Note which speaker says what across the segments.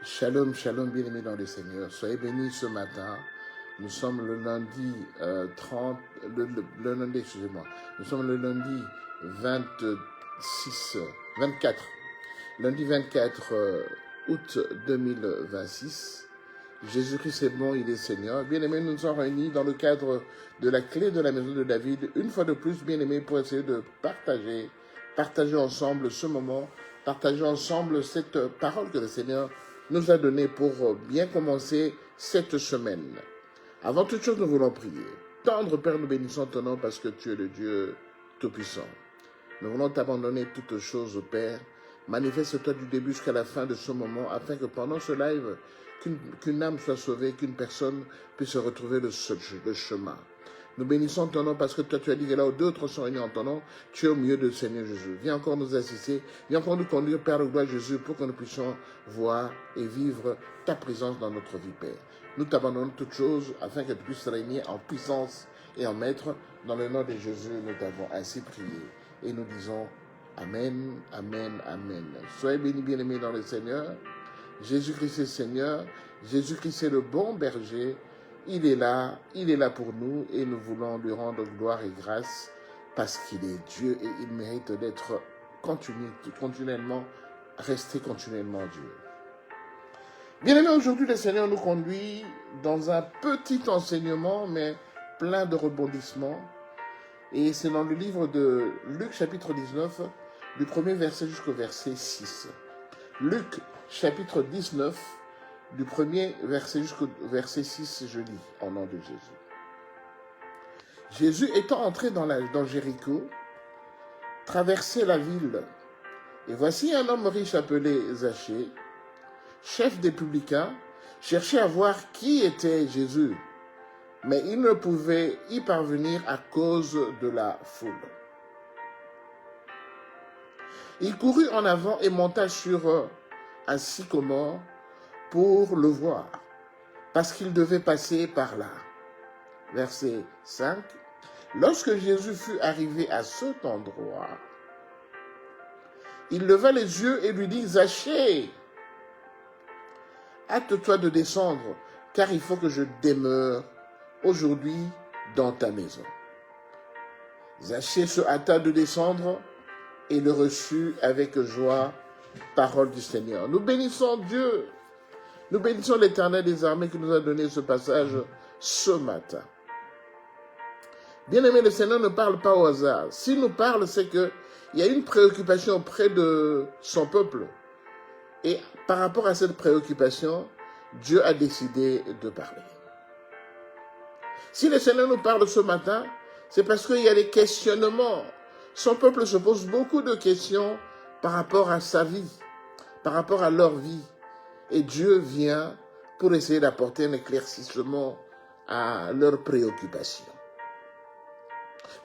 Speaker 1: Shalom, shalom, bien-aimés dans le Seigneur. Soyez bénis ce matin. Nous sommes le lundi 30, le lundi, excusez-moi. Nous sommes le lundi 24, lundi 24 août 2026. Jésus-Christ est bon, il est Seigneur. Bien-aimés, nous nous sommes réunis dans le cadre de la clé de la maison de David, une fois de plus, bien-aimés, pour essayer de partager ensemble ce moment, partager ensemble cette parole que le Seigneur nous a donnée pour bien commencer cette semaine. Avant toute chose, nous voulons prier. Tendre Père, nous bénissons ton nom parce que tu es le Dieu Tout-Puissant. Nous voulons t'abandonner toutes choses, Père. Manifeste-toi du début jusqu'à la fin de ce moment, afin que pendant ce live, qu'une âme soit sauvée, qu'une personne puisse retrouver le chemin. Nous bénissons ton nom parce que toi tu as dit que là où d'autres sont réunis en ton nom, tu es au milieu de Seigneur Jésus. Viens encore nous assister, viens encore nous conduire, Père de gloire Jésus, pour que nous puissions voir et vivre ta présence dans notre vie, Père. Nous t'abandonnons toutes choses afin que tu puisses régner en puissance et en maître. Dans le nom de Jésus, nous t'avons ainsi prié. Et nous disons Amen, Amen, Amen. Soyez bénis, bien-aimés dans le Seigneur. Jésus-Christ est Seigneur. Jésus-Christ est le bon berger. Il est là pour nous et nous voulons lui rendre gloire et grâce parce qu'il est Dieu et il mérite d'être continuellement, rester continuellement Dieu. Bien-aimés, aujourd'hui le Seigneur nous conduit dans un petit enseignement mais plein de rebondissements et c'est dans le livre de Luc chapitre 19 du premier verset jusqu'au verset 6. Luc chapitre 19 du premier verset jusqu'au verset 6, je lis, au nom de Jésus. Jésus étant entré dans Jéricho, traversait la ville. Et voici un homme riche appelé Zachée, chef des publicains, cherchait à voir qui était Jésus, mais il ne pouvait y parvenir à cause de la foule. Il courut en avant et monta sur un sycomore pour le voir, parce qu'il devait passer par là. Verset 5. Lorsque Jésus fut arrivé à cet endroit, il leva les yeux et lui dit, Zachée, hâte-toi de descendre, car il faut que je demeure aujourd'hui dans ta maison. Zachée se hâta de descendre et le reçut avec joie. Parole du Seigneur. Nous bénissons Dieu. Nous bénissons l'Éternel des armées qui nous a donné ce passage ce matin. Bien-aimé, le Seigneur ne parle pas au hasard. S'il nous parle, c'est qu'il y a une préoccupation auprès de son peuple. Et par rapport à cette préoccupation, Dieu a décidé de parler. Si le Seigneur nous parle ce matin, c'est parce qu'il y a des questionnements. Son peuple se pose beaucoup de questions par rapport à sa vie, par rapport à leur vie. Et Dieu vient pour essayer d'apporter un éclaircissement à leurs préoccupations.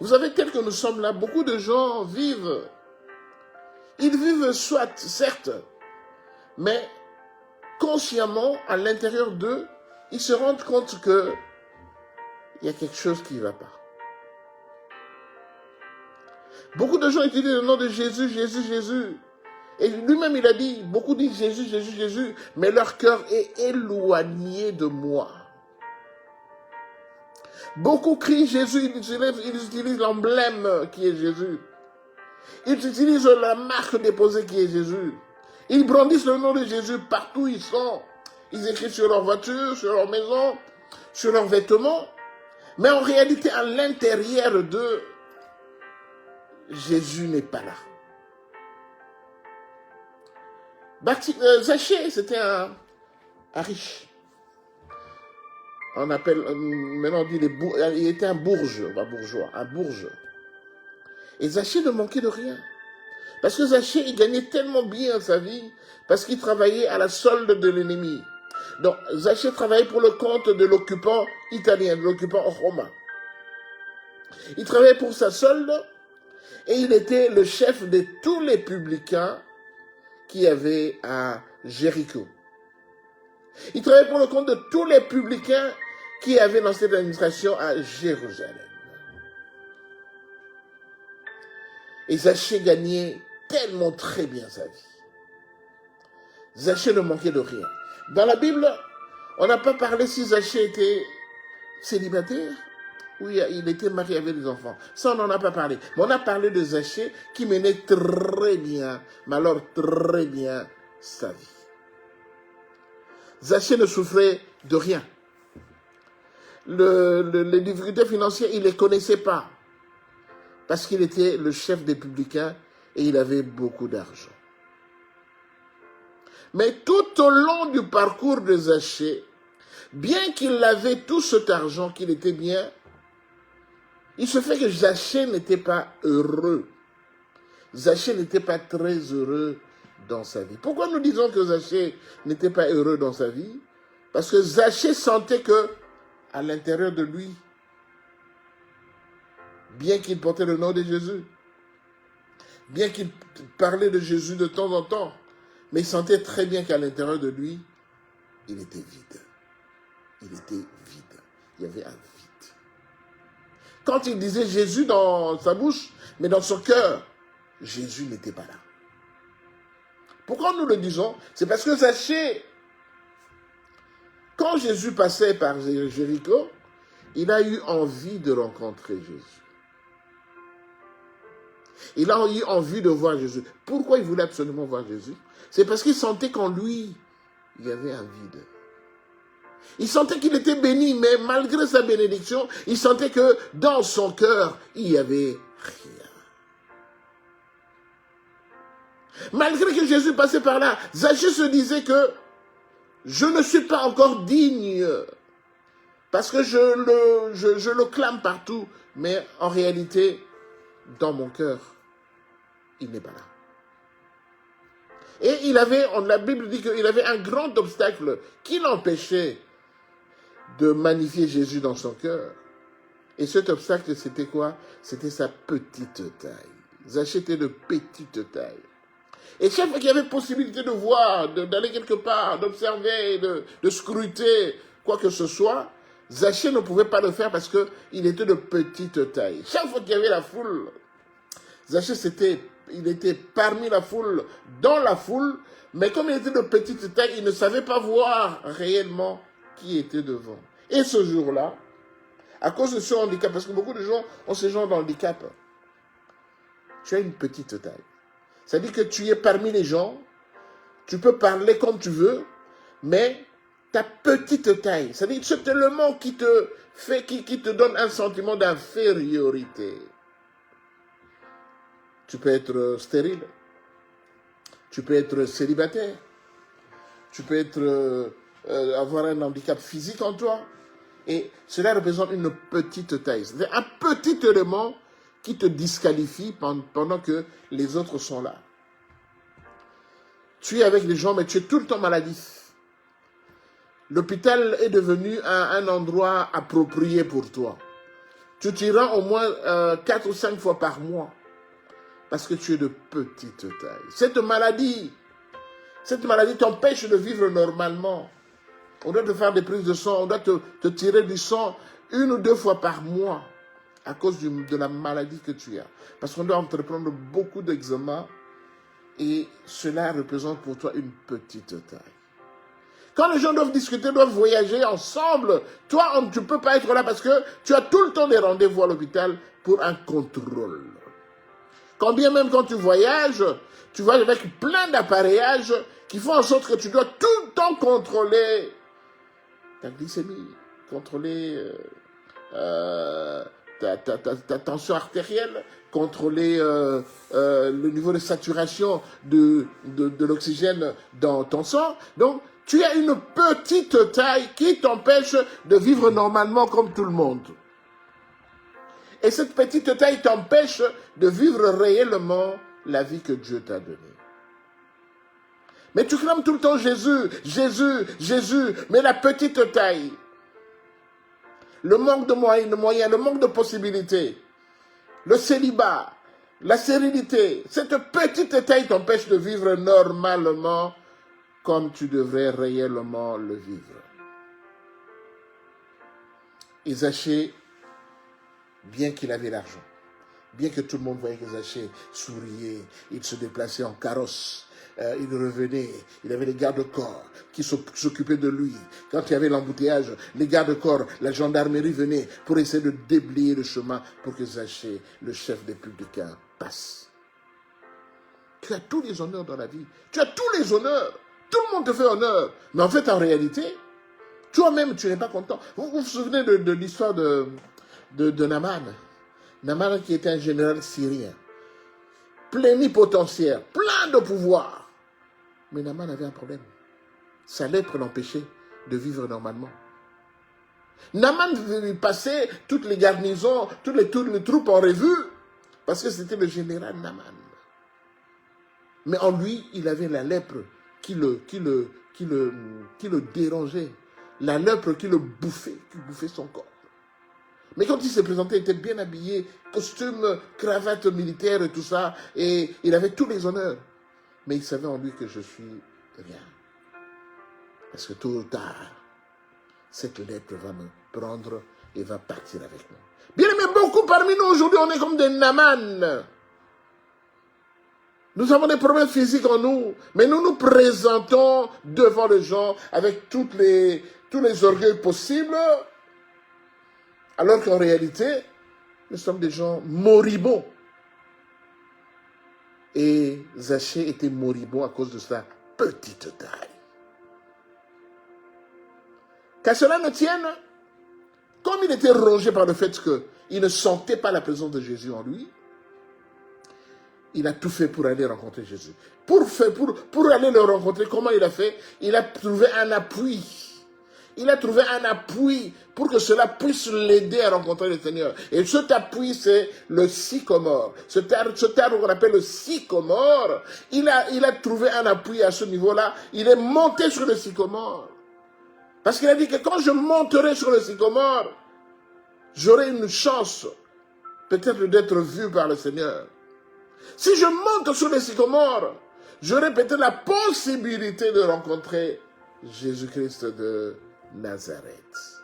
Speaker 1: Vous savez, tel que nous sommes là, beaucoup de gens vivent. Ils vivent soit, certes, mais consciemment, à l'intérieur d'eux, ils se rendent compte qu'il y a quelque chose qui ne va pas. Beaucoup de gens utilisent le nom de Jésus, Jésus, Jésus. Et lui-même, il a dit, beaucoup disent Jésus, Jésus, Jésus, mais leur cœur est éloigné de moi. Beaucoup crient Jésus, ils utilisent l'emblème qui est Jésus. Ils utilisent la marque déposée qui est Jésus. Ils brandissent le nom de Jésus partout où ils sont. Ils écrivent sur leur voiture, sur leur maison, sur leurs vêtements. Mais en réalité, à l'intérieur d'eux, Jésus n'est pas là. Zachée, c'était un riche. On appelle, maintenant on dit, il était un bourgeois. Et Zachée ne manquait de rien. Parce que Zachée, il gagnait tellement bien sa vie, parce qu'il travaillait à la solde de l'ennemi. Donc, Zachée travaillait pour le compte de l'occupant italien, de l'occupant romain. Il travaillait pour sa solde, et il était le chef de tous les publicains qui avaient à Jéricho. Il travaillait pour le compte de tous les publicains qui avaient dans cette administration à Jérusalem. Et Zachée gagnait tellement très bien sa vie. Zachée ne manquait de rien. Dans la Bible, on n'a pas parlé si Zachée était célibataire ou il était marié avec des enfants. Ça, on n'en a pas parlé. Mais on a parlé de Zachée qui menait très bien, mais alors très bien, sa vie. Zachée ne souffrait de rien. Les difficultés financières, il ne les connaissait pas. Parce qu'il était le chef des publicains et il avait beaucoup d'argent. Mais tout au long du parcours de Zachée, bien qu'il avait tout cet argent, qu'il était bien, il se fait que Zachée n'était pas heureux. Zachée n'était pas très heureux dans sa vie. Pourquoi nous disons que Zachée n'était pas heureux dans sa vie? Parce que Zachée sentait que, à l'intérieur de lui, bien qu'il portait le nom de Jésus, bien qu'il parlait de Jésus de temps en temps, mais il sentait très bien qu'à l'intérieur de lui, il était vide. Il était vide. Il y avait un vide. Quand il disait Jésus dans sa bouche, mais dans son cœur, Jésus n'était pas là. Pourquoi nous le disons? C'est parce que Zachée, quand Jésus passait par Jéricho, il a eu envie de rencontrer Jésus. Il a eu envie de voir Jésus. Pourquoi il voulait absolument voir Jésus? C'est parce qu'il sentait qu'en lui, il y avait un vide. Il sentait qu'il était béni, mais malgré sa bénédiction, il sentait que dans son cœur, il n'y avait rien. Malgré que Jésus passait par là, Zachée se disait que je ne suis pas encore digne, parce que je le clame partout, mais en réalité, dans mon cœur, il n'est pas là. Et la Bible dit qu'il avait un grand obstacle qui l'empêchait de magnifier Jésus dans son cœur. Et cet obstacle, c'était quoi? C'était sa petite taille. Zachée était de petite taille. Et chaque fois qu'il y avait possibilité de voir, d'aller quelque part, d'observer, de scruter, quoi que ce soit, Zachée ne pouvait pas le faire parce qu'il était de petite taille. Chaque fois qu'il y avait la foule, Zachée, il était parmi la foule, dans la foule, mais comme il était de petite taille, il ne savait pas voir réellement qui était devant. Et ce jour-là, à cause de ce handicap, parce que beaucoup de gens ont ce genre de handicap, tu as une petite taille. C'est-à-dire que tu es parmi les gens, tu peux parler comme tu veux, mais ta petite taille, c'est-à-dire c'est tellement qui te donne un sentiment d'infériorité. Tu peux être stérile, tu peux être célibataire, tu peux avoir un handicap physique en toi, et cela représente une petite taille. C'est-à-dire un petit élément qui te disqualifie pendant que les autres sont là. Tu es avec les gens, mais tu es tout le temps maladif. L'hôpital est devenu un endroit approprié pour toi. Tu t'y rends au moins 4 ou 5 fois par mois, parce que tu es de petite taille. Cette maladie t'empêche de vivre normalement. On doit te faire des prises de sang, on doit te tirer du sang 1 ou 2 fois par mois à cause de la maladie que tu as. Parce qu'on doit entreprendre beaucoup d'examens et cela représente pour toi une petite taille. Quand les gens doivent discuter, doivent voyager ensemble, toi, tu ne peux pas être là parce que tu as tout le temps des rendez-vous à l'hôpital pour un contrôle. Quand bien même quand tu voyages avec plein d'appareillages qui font en sorte que tu dois tout le temps contrôler ta glycémie, contrôler ta tension artérielle, contrôler le niveau de saturation de l'oxygène dans ton sang. Donc, tu as une petite taille qui t'empêche de vivre normalement comme tout le monde. Et cette petite taille t'empêche de vivre réellement la vie que Dieu t'a donnée. Mais tu clames tout le temps Jésus, Jésus, Jésus, mais la petite taille, le manque de moyens, le manque de possibilités, le célibat, la stérilité, cette petite taille t'empêche de vivre normalement comme tu devrais réellement le vivre. Et Zachée, bien qu'il avait l'argent, Bien que tout le monde voyait que Zachée souriait, il se déplaçait en carrosse. Il revenait, il avait les gardes-corps qui s'occupaient de lui. Quand il y avait l'embouteillage, les gardes-corps, la gendarmerie venait pour essayer de déblayer le chemin pour que Zachée, le chef des publicains, passe. Tu as tous les honneurs dans la vie. Tu as tous les honneurs. Tout le monde te fait honneur. Mais en fait, en réalité, toi-même, tu n'es pas content. Vous vous souvenez de l'histoire de Naaman. Naaman qui était un général syrien. Plénipotentiaire, plein de pouvoir. Mais Naaman avait un problème. Sa lèpre l'empêchait de vivre normalement. Naaman passait toutes les garnisons, toutes les troupes en revue, parce que c'était le général Naaman. Mais en lui, il avait la lèpre qui le dérangeait. La lèpre qui bouffait son corps. Mais quand il s'est présenté, il était bien habillé, costume, cravate militaire et tout ça, et il avait tous les honneurs. Mais il savait en lui que je suis rien. Parce que tôt ou tard, cette lèpre va me prendre et va partir avec moi. Bien aimé, beaucoup parmi nous aujourd'hui, on est comme des Naaman. Nous avons des problèmes physiques en nous, mais nous nous présentons devant les gens avec tous les orgueils possibles, alors qu'en réalité, nous sommes des gens moribonds. Et Zachée était moribond à cause de sa petite taille. Qu'à cela ne tienne, comme il était rongé par le fait qu'il ne sentait pas la présence de Jésus en lui, il a tout fait pour aller rencontrer Jésus. Pour aller le rencontrer, comment il a fait? Il a trouvé un appui. Il a trouvé un appui pour que cela puisse l'aider à rencontrer le Seigneur. Et cet appui, c'est le sycomore. Cet arbre qu'on appelle le sycomore, il a trouvé un appui à ce niveau-là. Il est monté sur le sycomore. Parce qu'il a dit que quand je monterai sur le sycomore, j'aurai une chance peut-être d'être vu par le Seigneur. Si je monte sur le sycomore, j'aurai peut-être la possibilité de rencontrer Jésus-Christ de Nazareth.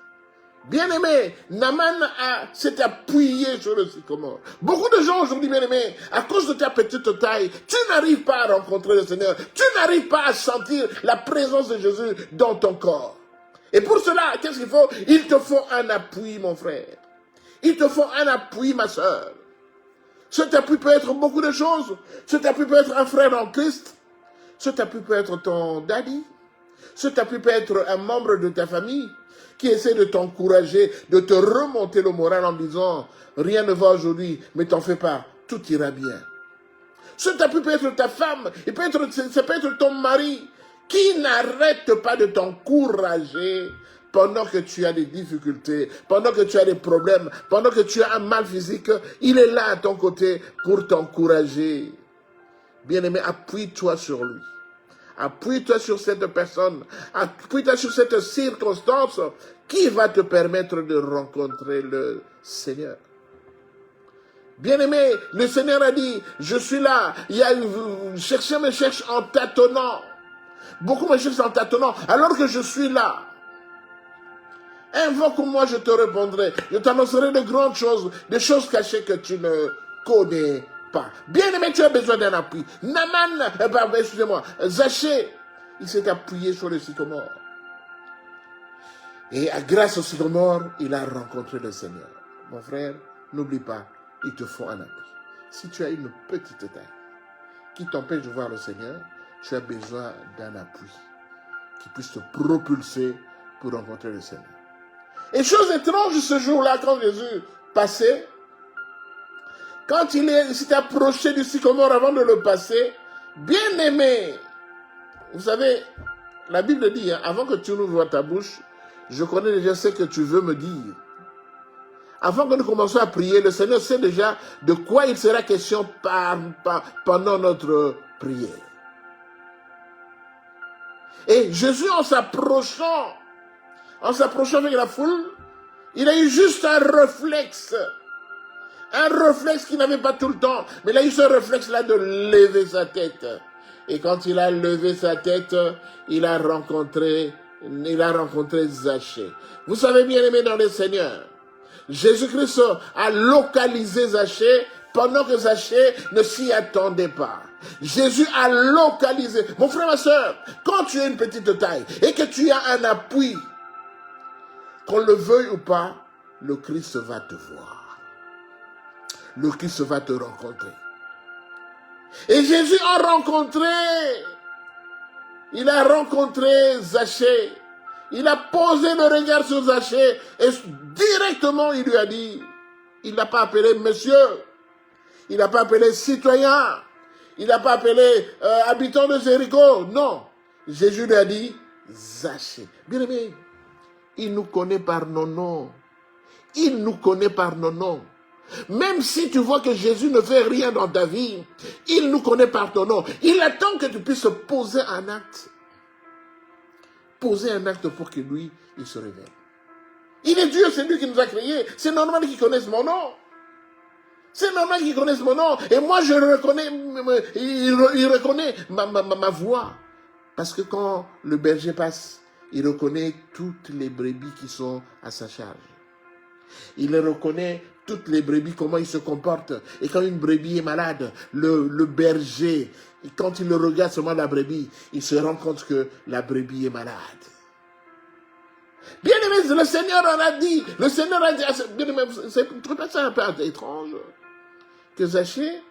Speaker 1: Bien-aimé, Naaman s'est appuyé sur le sycomore. Beaucoup de gens aujourd'hui, bien-aimé, à cause de ta petite taille, tu n'arrives pas à rencontrer le Seigneur. Tu n'arrives pas à sentir la présence de Jésus dans ton corps. Et pour cela, qu'est-ce qu'il faut? Il te faut un appui, mon frère. Il te faut un appui, ma soeur. Cet appui peut être beaucoup de choses. Cet appui peut être un frère en Christ. Cet appui peut être ton daddy. Cet appui peut être un membre de ta famille qui essaie de t'encourager, de te remonter le moral en disant « Rien ne va aujourd'hui, mais t'en fais pas, tout ira bien. » Cet appui peut être ta femme, ça peut être ton mari qui n'arrête pas de t'encourager pendant que tu as des difficultés, pendant que tu as des problèmes, pendant que tu as un mal physique. Il est là à ton côté pour t'encourager. Bien-aimé, appuie-toi sur lui. Appuie-toi sur cette personne. Appuie-toi sur cette circonstance qui va te permettre de rencontrer le Seigneur. Bien-aimé, le Seigneur a dit, je suis là. Cherchez me cherche en tâtonnant. Beaucoup me cherchent en tâtonnant, alors que je suis là. Invoque-moi, je te répondrai. Je t'annoncerai de grandes choses, des choses cachées que tu ne connais pas. Bien-aimé, tu as besoin d'un appui. Naaman, Zachée, il s'est appuyé sur le sycomore. Et grâce au sycomore, il a rencontré le Seigneur. Mon frère, n'oublie pas, il te faut un appui. Si tu as une petite taille qui t'empêche de voir le Seigneur, tu as besoin d'un appui qui puisse te propulser pour rencontrer le Seigneur. Et chose étrange ce jour-là, quand Jésus passait, quand il s'est approché du sycomore avant de le passer, bien aimé, vous savez, la Bible dit, avant que tu n'ouvres ta bouche, je connais déjà ce que tu veux me dire. Avant que nous commencions à prier, le Seigneur sait déjà de quoi il sera question pendant notre prière. Et Jésus, en s'approchant avec la foule, il a eu juste un réflexe qu'il n'avait pas tout le temps, mais il a eu ce réflexe-là de lever sa tête. Et quand il a levé sa tête, il a rencontré Zachée. Vous savez, bien aimé dans le Seigneur, Jésus-Christ a localisé Zachée pendant que Zachée ne s'y attendait pas. Jésus a localisé. Mon frère, ma soeur, quand tu as une petite taille et que tu as un appui, qu'on le veuille ou pas, le Christ va te voir. Le Christ va te rencontrer. Et Jésus a rencontré. Il a rencontré Zachée. Il a posé le regard sur Zachée et directement il lui a dit, il n'a pas appelé monsieur, il n'a pas appelé citoyen, il n'a pas appelé habitant de Jéricho, non. Jésus lui a dit, Zachée. Bien aimé, il nous connaît par nos noms. Il nous connaît par nos noms. Même si tu vois que Jésus ne fait rien dans ta vie, il nous connaît par ton nom. Il attend que tu puisses poser un acte. Poser un acte pour que lui, il se révèle. Il est Dieu, c'est lui qui nous a créés. C'est normal qu'il connaisse mon nom. C'est normal qu'il connaisse mon nom. Et moi, je le reconnais, il reconnaît ma voix. Parce que quand le berger passe, il reconnaît toutes les brebis qui sont à sa charge. Il reconnaît toutes les brebis, comment ils se comportent. Et quand une brebis est malade, le berger, quand il regarde seulement la brebis, il se rend compte que la brebis est malade. Bien aimé, le Seigneur en a dit, bien aimé, c'est pas ça un peu étrange, que Zachée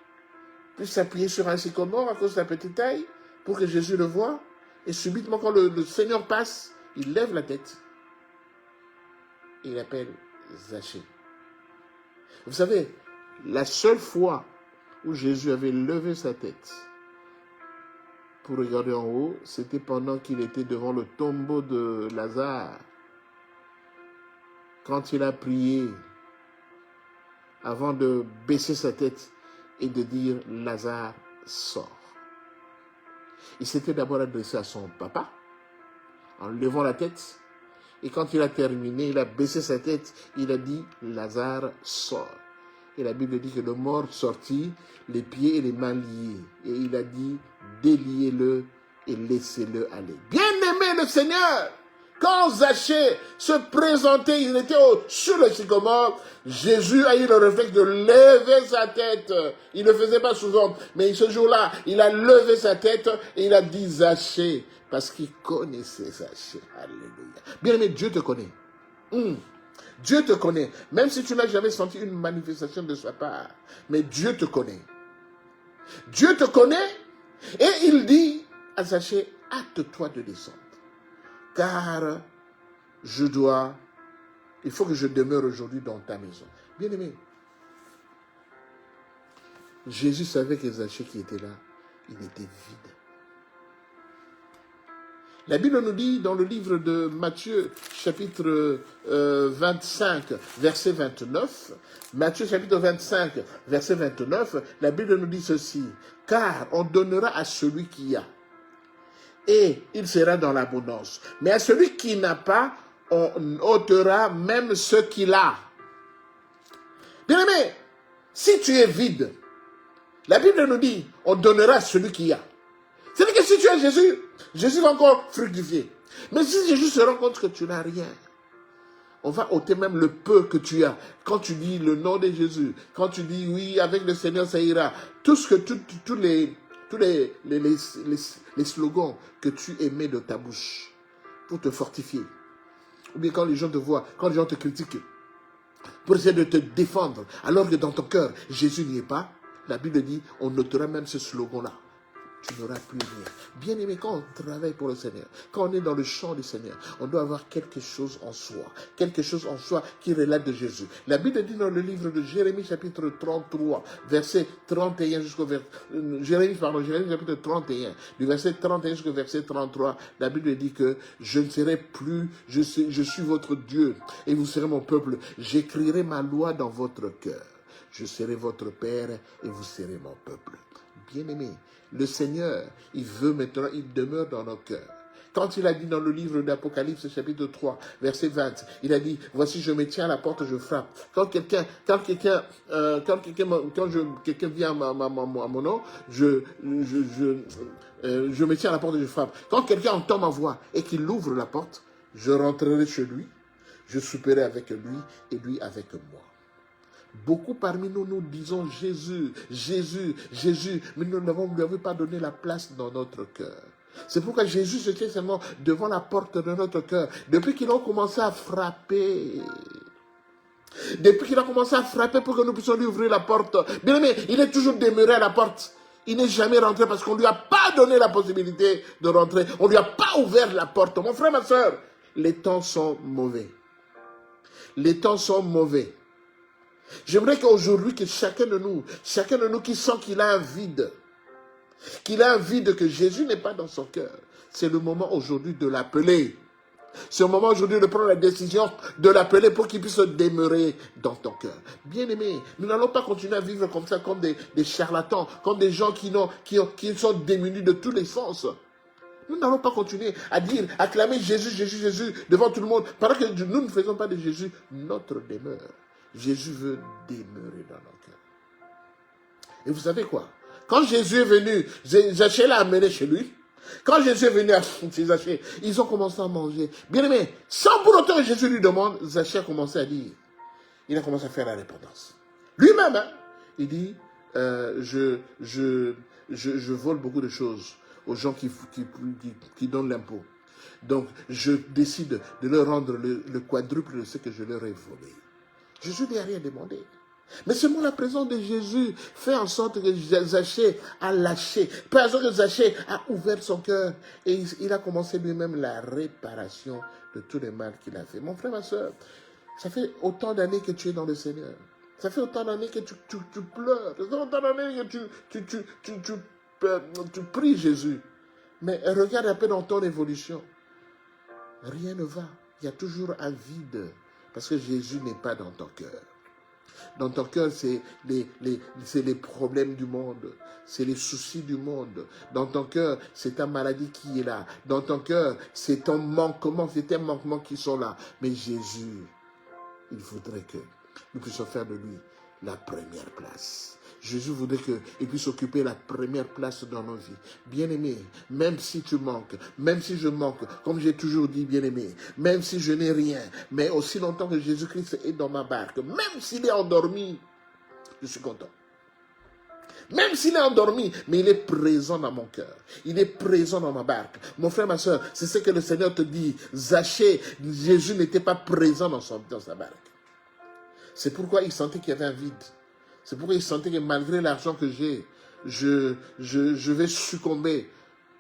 Speaker 1: puisse s'appuyer sur un sycomore à cause de sa petite taille, pour que Jésus le voie, et subitement quand le Seigneur passe, il lève la tête, et il appelle Zachée. Vous savez, la seule fois où Jésus avait levé sa tête pour regarder en haut, c'était pendant qu'il était devant le tombeau de Lazare. Quand il a prié, avant de baisser sa tête et de dire « Lazare, sort ». Il s'était d'abord adressé à son papa, en levant la tête. Et quand il a terminé, il a baissé sa tête, il a dit « Lazare, sort ». Et la Bible dit que le mort sortit, les pieds et les mains liés. Et il a dit « Déliez-le et laissez-le aller ». Bien-aimé le Seigneur, quand Zachée se présentait, il était sur le sycomore, Jésus a eu le réflexe de lever sa tête. Il ne le faisait pas sous ordre, mais ce jour-là, il a levé sa tête et il a dit Zachée, parce qu'il connaissait Zachée. Alléluia. Bien-aimé, Dieu te connaît. Dieu te connaît. Même si tu n'as jamais senti une manifestation de sa part, mais Dieu te connaît. Dieu te connaît et il dit à Zachée, hâte-toi de descendre. Car il faut que je demeure aujourd'hui dans ta maison. Bien-aimé, Jésus savait que Zachée qui était là, il était vide. La Bible nous dit dans le livre de Matthieu, chapitre 25, verset 29, Matthieu chapitre 25, verset 29, la Bible nous dit ceci, « Car on donnera à celui qui a, et il sera dans l'abondance. Mais à celui qui n'a pas, on ôtera même ce qu'il a. » Bien-aimé, si tu es vide, la Bible nous dit, on donnera à celui qui a. C'est-à-dire que si tu as Jésus, Jésus va encore fructifier. Mais si Jésus se rend compte que tu n'as rien, on va ôter même le peu que tu as. Quand tu dis le nom de Jésus, quand tu dis oui, avec le Seigneur ça ira, tous les slogans que tu émets de ta bouche pour te fortifier. Ou bien quand les gens te voient, quand les gens te critiquent, pour essayer de te défendre, alors que dans ton cœur, Jésus n'y est pas, la Bible dit, on notera même ce slogan-là. Tu n'auras plus rien. Bien aimé, quand on travaille pour le Seigneur, quand on est dans le champ du Seigneur, on doit avoir quelque chose en soi qui relate de Jésus. La Bible dit dans le livre de Jérémie, chapitre 33, verset 31 jusqu'au verset... Jérémie chapitre 31, du verset 31 jusqu'au verset 33, la Bible dit que je ne serai plus, je suis votre Dieu, et vous serez mon peuple. J'écrirai ma loi dans votre cœur. Je serai votre Père, et vous serez mon peuple. Bien-aimé, le Seigneur, il veut maintenant, il demeure dans nos cœurs. Quand il a dit dans le livre d'Apocalypse, chapitre 3, verset 20, il a dit, voici, je me tiens à la porte, je frappe. Quand quelqu'un vient à mon nom, je me tiens à la porte et je frappe. Quand quelqu'un entend ma voix et qu'il ouvre la porte, je rentrerai chez lui, je souperai avec lui et lui avec moi. Beaucoup parmi nous, nous disons Jésus, Jésus, Jésus, mais nous n'avons pas donné la place dans notre cœur. C'est pourquoi Jésus se tient seulement devant la porte de notre cœur. Depuis qu'il a commencé à frapper, pour que nous puissions lui ouvrir la porte. Bien aimé, il est toujours demeuré à la porte. Il n'est jamais rentré parce qu'on ne lui a pas donné la possibilité de rentrer. On ne lui a pas ouvert la porte. Mon frère, ma soeur, les temps sont mauvais. Les temps sont mauvais. J'aimerais qu'aujourd'hui, que chacun de nous qui sent qu'il a un vide, que Jésus n'est pas dans son cœur, c'est le moment aujourd'hui de l'appeler. C'est le moment aujourd'hui de prendre la décision de l'appeler pour qu'il puisse demeurer dans ton cœur. Bien-aimés, nous n'allons pas continuer à vivre comme ça, comme des charlatans, comme des gens qui sont démunis de tous les sens. Nous n'allons pas continuer à dire, à clamer Jésus, Jésus, Jésus devant tout le monde, pendant que nous ne faisons pas de Jésus notre demeure. Jésus veut demeurer dans nos cœurs. Et vous savez quoi? Quand Jésus est venu, Zachée l'a amené chez lui. Quand Jésus est venu à Zachée, ils ont commencé à manger. Bien aimé, sans pour autant que Jésus lui demande, Zachée a commencé à dire. Il a commencé à faire la répondance. Lui-même, hein, il dit, je vole beaucoup de choses aux gens qui donnent l'impôt. Donc, je décide de leur rendre le quadruple de ce que je leur ai volé. Jésus n'a rien demandé. Mais seulement la présence de Jésus fait en sorte que Zachée a lâché. Parce que Zachée a ouvert son cœur et il a commencé lui-même la réparation de tous les mal qu'il a fait. Mon frère, ma soeur, ça fait autant d'années que tu es dans le Seigneur. Ça fait autant d'années que tu pleures. Ça fait autant d'années que tu pries Jésus. Mais regarde un peu dans ton évolution. Rien ne va. Il y a toujours un vide. Parce que Jésus n'est pas dans ton cœur. Dans ton cœur, c'est les problèmes du monde. C'est les soucis du monde. Dans ton cœur, c'est ta maladie qui est là. Dans ton cœur, c'est ton manquement, c'est tes manquements qui sont là. Mais Jésus, il voudrait que nous puissions faire de lui la première place. Jésus voudrait qu'il puisse occuper la première place dans nos vies. Bien-aimé, même si tu manques, même si je manque, comme j'ai toujours dit, bien-aimé, même si je n'ai rien, mais aussi longtemps que Jésus-Christ est dans ma barque, même s'il est endormi, je suis content. Même s'il est endormi, mais il est présent dans mon cœur. Il est présent dans ma barque. Mon frère, ma soeur, c'est ce que le Seigneur te dit. Zachée, Jésus n'était pas présent dans sa barque. C'est pourquoi il sentait qu'il y avait un vide. C'est pourquoi il sentait que malgré l'argent que j'ai, je vais succomber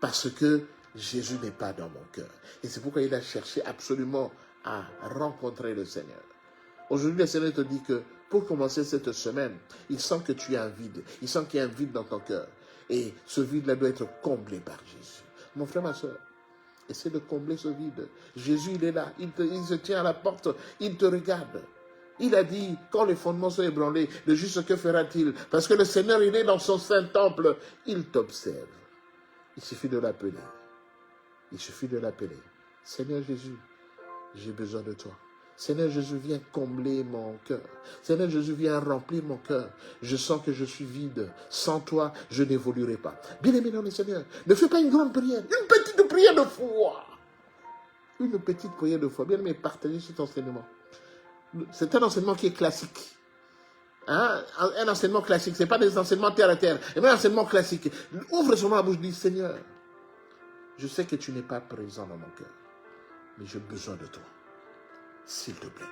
Speaker 1: parce que Jésus n'est pas dans mon cœur. Et c'est pourquoi il a cherché absolument à rencontrer le Seigneur. Aujourd'hui, le Seigneur te dit que pour commencer cette semaine, il sent que tu as un vide. Il sent qu'il y a un vide dans ton cœur. Et ce vide-là doit être comblé par Jésus. Mon frère, ma soeur, essaie de combler ce vide. Jésus, il est là. Il se tient à la porte. Il te regarde. Il a dit, quand les fondements sont ébranlés, le juste, que fera-t-il? Parce que le Seigneur, il est dans son saint temple. Il t'observe. Il suffit de l'appeler. Il suffit de l'appeler. Seigneur Jésus, j'ai besoin de toi. Seigneur Jésus, viens combler mon cœur. Seigneur Jésus, viens remplir mon cœur. Je sens que je suis vide. Sans toi, je n'évoluerai pas. Bien-aimé dans le Seigneur, ne fais pas une grande prière. Une petite prière de foi. Une petite prière de foi. Bien-aimé, partagez cet enseignement. C'est un enseignement qui est classique. Hein? Un enseignement classique. Ce n'est pas des enseignements terre à terre. Mais un enseignement classique. Ouvre seulement la bouche, dis, Seigneur, je sais que tu n'es pas présent dans mon cœur. Mais j'ai besoin de toi. S'il te plaît.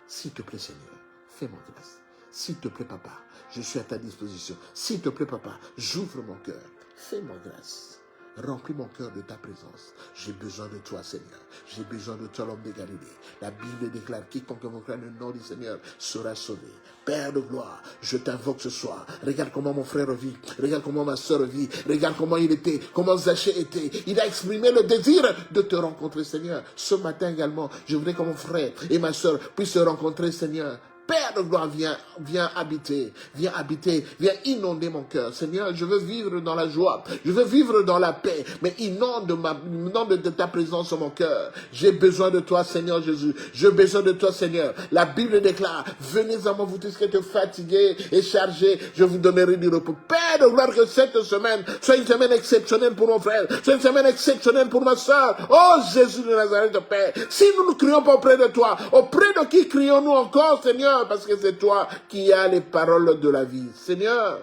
Speaker 1: S'il te plaît, Seigneur, fais-moi grâce. S'il te plaît, papa, je suis à ta disposition. S'il te plaît, papa, j'ouvre mon cœur. Fais-moi grâce. Remplis mon cœur de ta présence. J'ai besoin de toi, Seigneur. J'ai besoin de toi, l'homme de Galilée. La Bible déclare, quiconque invoquera le nom du Seigneur sera sauvé. Père de gloire, je t'invoque ce soir. Regarde comment mon frère vit. Regarde comment ma soeur vit. Regarde comment il était, comment Zachée était. Il a exprimé le désir de te rencontrer, Seigneur. Ce matin également, je voudrais que mon frère et ma soeur puissent se rencontrer, Seigneur. Père de gloire, viens habiter, viens inonder mon cœur. Seigneur, je veux vivre dans la joie, je veux vivre dans la paix, mais inonde de ta présence en mon cœur. J'ai besoin de toi, Seigneur Jésus. J'ai besoin de toi, Seigneur. La Bible déclare, venez à moi, vous tous qui êtes fatigués et chargés, je vous donnerai du repos. Père de gloire, que cette semaine soit une semaine exceptionnelle pour mon frère, soit une semaine exceptionnelle pour ma soeur. Oh Jésus de Nazareth, Père, si nous ne crions pas auprès de toi, auprès de qui crions-nous encore, Seigneur? Seigneur, parce que c'est toi qui as les paroles de la vie. Seigneur,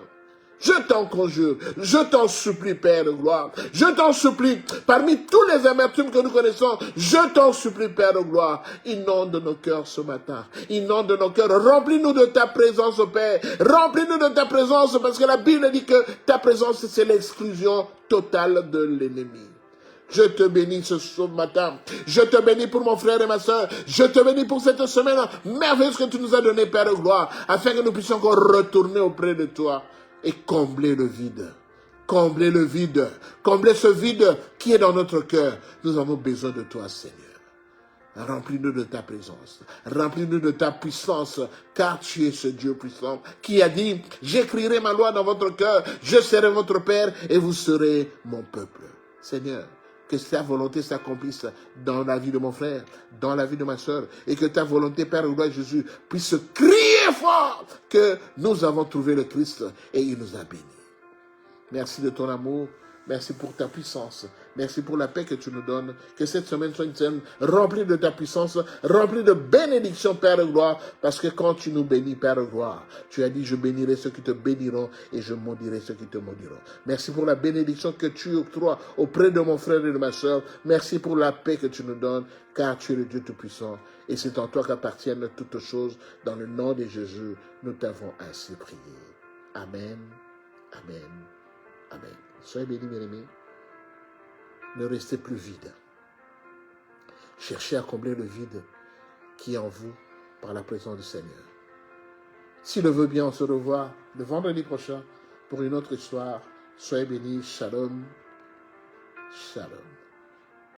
Speaker 1: je t'en conjure, je t'en supplie, Père de gloire. Je t'en supplie, parmi tous les amertumes que nous connaissons, je t'en supplie, Père de gloire. Inonde nos cœurs ce matin. Inonde nos cœurs. Remplis-nous de ta présence, Père. Remplis-nous de ta présence, parce que la Bible dit que ta présence, c'est l'exclusion totale de l'ennemi. Je te bénis ce matin. Je te bénis pour mon frère et ma soeur. Je te bénis pour cette semaine merveilleuse que tu nous as donnée, Père de gloire, afin que nous puissions encore retourner auprès de toi et combler le vide. Combler le vide. Combler ce vide qui est dans notre cœur. Nous avons besoin de toi, Seigneur. Remplis-nous de ta présence. Remplis-nous de ta puissance, car tu es ce Dieu puissant qui a dit, j'écrirai ma loi dans votre cœur, je serai votre Père et vous serez mon peuple. Seigneur, que ta volonté s'accomplisse dans la vie de mon frère, dans la vie de ma soeur, et que ta volonté, Père, gloire Jésus, puisse crier fort que nous avons trouvé le Christ et il nous a bénis. Merci de ton amour, merci pour ta puissance, merci pour la paix que tu nous donnes, que cette semaine soit une semaine remplie de ta puissance, remplie de bénédictions, Père de gloire, parce que quand tu nous bénis, Père de gloire, tu as dit, je bénirai ceux qui te béniront et je maudirai ceux qui te maudiront. Merci pour la bénédiction que tu octroies auprès de mon frère et de ma soeur. Merci pour la paix que tu nous donnes, car tu es le Dieu Tout-Puissant et c'est en toi qu'appartiennent toutes choses. Dans le nom de Jésus, nous t'avons ainsi prié. Amen, amen, amen. Soyez bénis, mes amis. Ne restez plus vide. Cherchez à combler le vide qui est en vous par la présence du Seigneur. S'il le veut bien, on se revoit le vendredi prochain pour une autre histoire. Soyez bénis. Shalom. Shalom.